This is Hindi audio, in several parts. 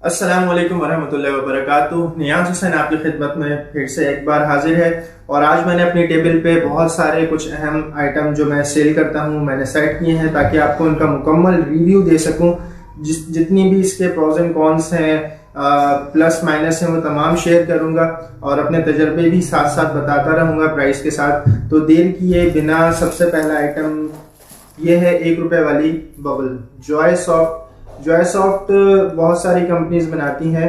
अस्सलाम वालेकुम वरहमतुल्लाहि वबरकातुहू। नियाज़ हुसैन आपकी खिदमत में फिर से एक बार हाजिर है। और आज मैंने अपनी टेबल पे बहुत सारे कुछ अहम आइटम जो मैं सेल करता हूँ मैंने सेट किए हैं ताकि आपको उनका मुकम्मल रिव्यू दे सकूँ। जितनी भी इसके प्रोज एंड कॉन्स हैं, प्लस माइनस हैं, वो तमाम शेयर करूँगा और अपने तजर्बे भी साथ साथ बताता रहूँगा प्राइस के साथ। तो देर किए बिना सबसे पहला आइटम ये है 1 रुपए वाली बबल जॉय सॉफ्ट बहुत सारी कंपनीज बनाती हैं।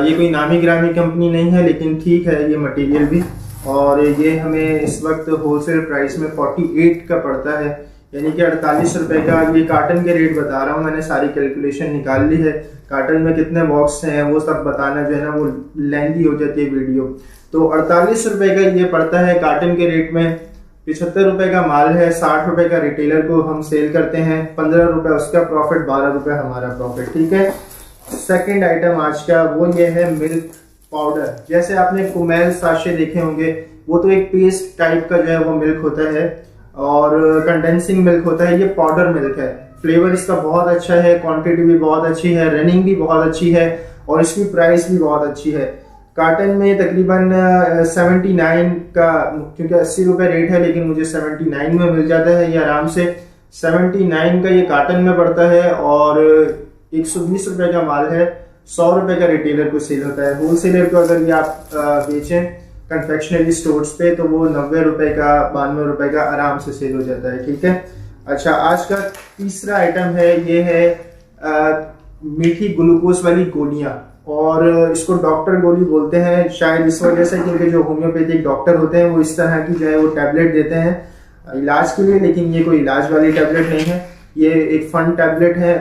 ये कोई नामी ग्रामी कंपनी नहीं है, लेकिन ठीक है ये मटेरियल भी। और ये हमें इस वक्त होलसेल प्राइस में 48 का पड़ता है, यानी कि 48 रुपए का। ये कार्टन के रेट बता रहा हूँ, मैंने सारी कैलकुलेशन निकाल ली है। कार्टन में कितने बॉक्स हैं वो सब बताना जो है ना वो लेंथी हो जाती है वीडियो। तो 48 रुपए का ये पड़ता है कार्टन के रेट में। 75 रुपए का माल है, 60 रुपए का रिटेलर को हम सेल करते हैं, 15 रुपए उसका प्रॉफिट, 12 रुपए हमारा प्रॉफिट। ठीक है। सेकंड आइटम आज का वो ये है मिल्क पाउडर। जैसे आपने कुमेल साशे देखे होंगे, वो तो एक पेस्ट टाइप का जो है वो मिल्क होता है और कंडेंसिंग मिल्क होता है। ये पाउडर मिल्क है। फ्लेवर इसका बहुत अच्छा है, क्वांटिटी भी बहुत अच्छी है, रनिंग भी बहुत अच्छी है और इसकी प्राइस भी बहुत अच्छी है। कार्टन में तकरीबन 79 का, क्योंकि 80 रुपए रेट है, लेकिन मुझे 79 में मिल जाता है ये आराम से। 79 का ये कार्टन में पड़ता है और 120 रुपए का माल है। 100 रुपए का रिटेलर को सेल होता है। होलसेलर को अगर ये आप बेचें कन्फेक्शनरी स्टोर्स पे तो वो 90 रुपए का, 92 रुपए का आराम से सेल हो जाता है। ठीक है। अच्छा, आज का तीसरा आइटम है, ये है मीठी ग्लूकोज वाली गोलियां, और इसको डॉक्टर गोली बोलते हैं शायद इस वजह से क्योंकि जो होम्योपैथिक डॉक्टर होते हैं वो इस तरह की जो है वो टैबलेट देते हैं इलाज के लिए, लेकिन ये कोई इलाज वाली टैबलेट नहीं है। ये एक फन टैबलेट है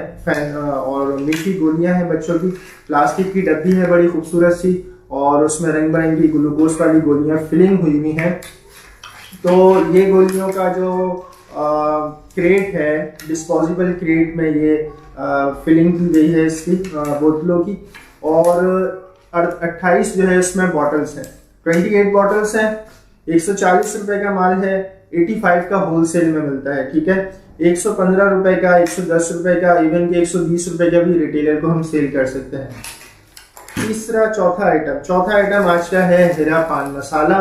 और मीठी गोलियां हैं बच्चों की। प्लास्टिक की डब्बी है बड़ी खूबसूरत सी, और उसमें रंग बिरंगी ग्लूकोज वाली गोलियां फिलिंग हुई हुई हैं। तो ये गोलियों का जो क्रेट है, डिस्पोजेबल क्रेट में ये फिलिंग की गई है इसकी बोतलों की, और 28 जो है उसमें बॉटल्स हैं। 28 बॉटल्स हैं। 140 रुपए का माल है, 85 का होलसेल में मिलता है। ठीक है। 115 रुपए का, 110 रुपए का, इवन कि 120 रुपए का भी रिटेलर को हम सेल कर सकते हैं। चौथा आइटम आज का है हीरा पान मसाला।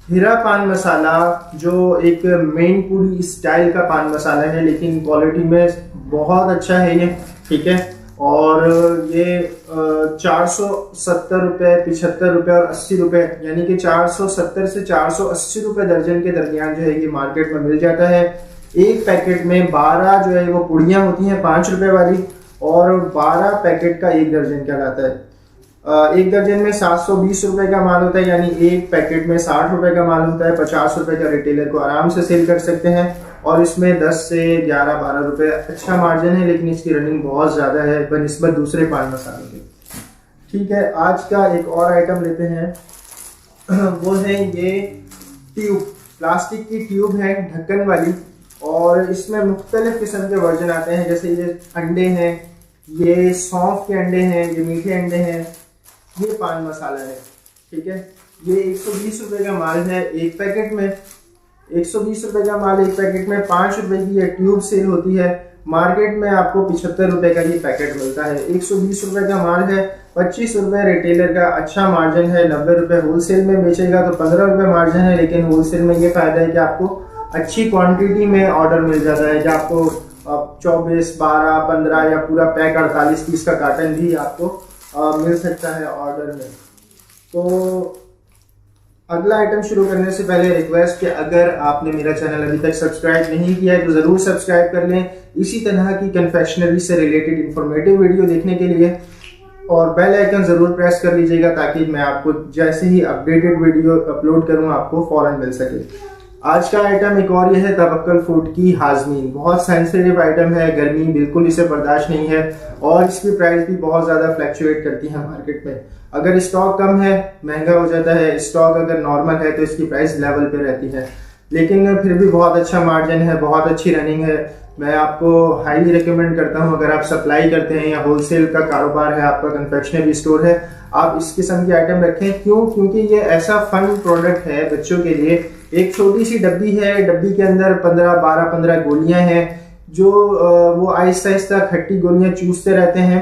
हीरा पान मसाला जो एक मेन पूरी स्टाइल का पान मसाला है, लेकिन क्वालिटी में बहुत अच्छा है ये। ठीक है। और ये 470 रुपए, 75 रुपए और 80 रुपए, यानी कि 470 से 480 रुपए दर्जन के दरमियान जो है ये मार्केट में मिल जाता है। एक पैकेट में 12 जो है वो पुड़ियां होती हैं 5 रुपए वाली, और 12 पैकेट का एक दर्जन कहलाता है। एक दर्जन में 720 रुपए का माल होता है, यानी एक पैकेट में 60 रुपए का माल होता है। 50 रुपए का रिटेलर को आराम से सेल कर सकते हैं, और इसमें 10 से 11-12 रुपए अच्छा मार्जिन है, लेकिन इसकी रनिंग बहुत ज्यादा है बनिस्बत दूसरे पान मसालों के। ठीक है। आज का एक और आइटम लेते हैं, वो है ये ट्यूब। प्लास्टिक की ट्यूब है ढक्कन वाली, और इसमें मुख्तलिफ किस्म के वर्जन आते हैं। जैसे ये अंडे हैं, ये सौंफ के अंडे हैं, ये मीठे अंडे हैं, ये पान मसाला है। ठीक है। ये 120 रुपए का माल है एक पैकेट में। 120 रुपए का माल एक पैकेट में, 5 रुपए की ये ट्यूब सेल होती है। मार्केट में आपको 75 रुपए का ये पैकेट मिलता है। 120 रुपए का माल है, 25 रुपए रिटेलर का अच्छा मार्जिन है। 90 रुपए होलसेल में बेचेगा तो 15 रुपए मार्जिन है, लेकिन होलसेल में ये फायदा है कि आपको अच्छी क्वांटिटी में ऑर्डर मिल जाता है, कि आपको 24, 12, 15 या पूरा पैक 48-30 का कार्टन भी आपको मिल सकता है ऑर्डर में। तो अगला आइटम शुरू करने से पहले रिक्वेस्ट कि अगर आपने मेरा चैनल अभी तक सब्सक्राइब नहीं किया है तो ज़रूर सब्सक्राइब कर लें इसी तरह की कन्फेक्शनरी से रिलेटेड इंफॉर्मेटिव वीडियो देखने के लिए, और बेल आइकन ज़रूर प्रेस कर लीजिएगा ताकि मैं आपको जैसे ही अपडेटेड वीडियो अपलोड करूँ आपको फ़ौरन मिल सके। आज का आइटम एक और ये है तवक्कल फूड की हाजमीन। बहुत सेंसिटिव आइटम है, गर्मी बिल्कुल इसे बर्दाश्त नहीं है, और इसकी प्राइस भी बहुत ज़्यादा फ्लक्चुएट करती है मार्केट में। अगर स्टॉक कम है महंगा हो जाता है, स्टॉक अगर नॉर्मल है तो इसकी प्राइस लेवल पे रहती है, लेकिन फिर भी बहुत अच्छा मार्जिन है, बहुत अच्छी रनिंग है। मैं आपको हाईली रिकमेंड करता हूं, अगर आप सप्लाई करते हैं या होलसेल का कारोबार है, आपका कन्फेक्शनरी स्टोर है, आप इस किस्म की आइटम रखें। क्यों? क्योंकि ये ऐसा फन प्रोडक्ट है बच्चों के लिए। एक छोटी सी डब्बी है, डब्बी के अंदर 12-15 गोलियां हैं, जो वो आहिस्ता आहिस्ता खट्टी गोलियां चूसते रहते हैं,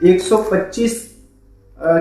125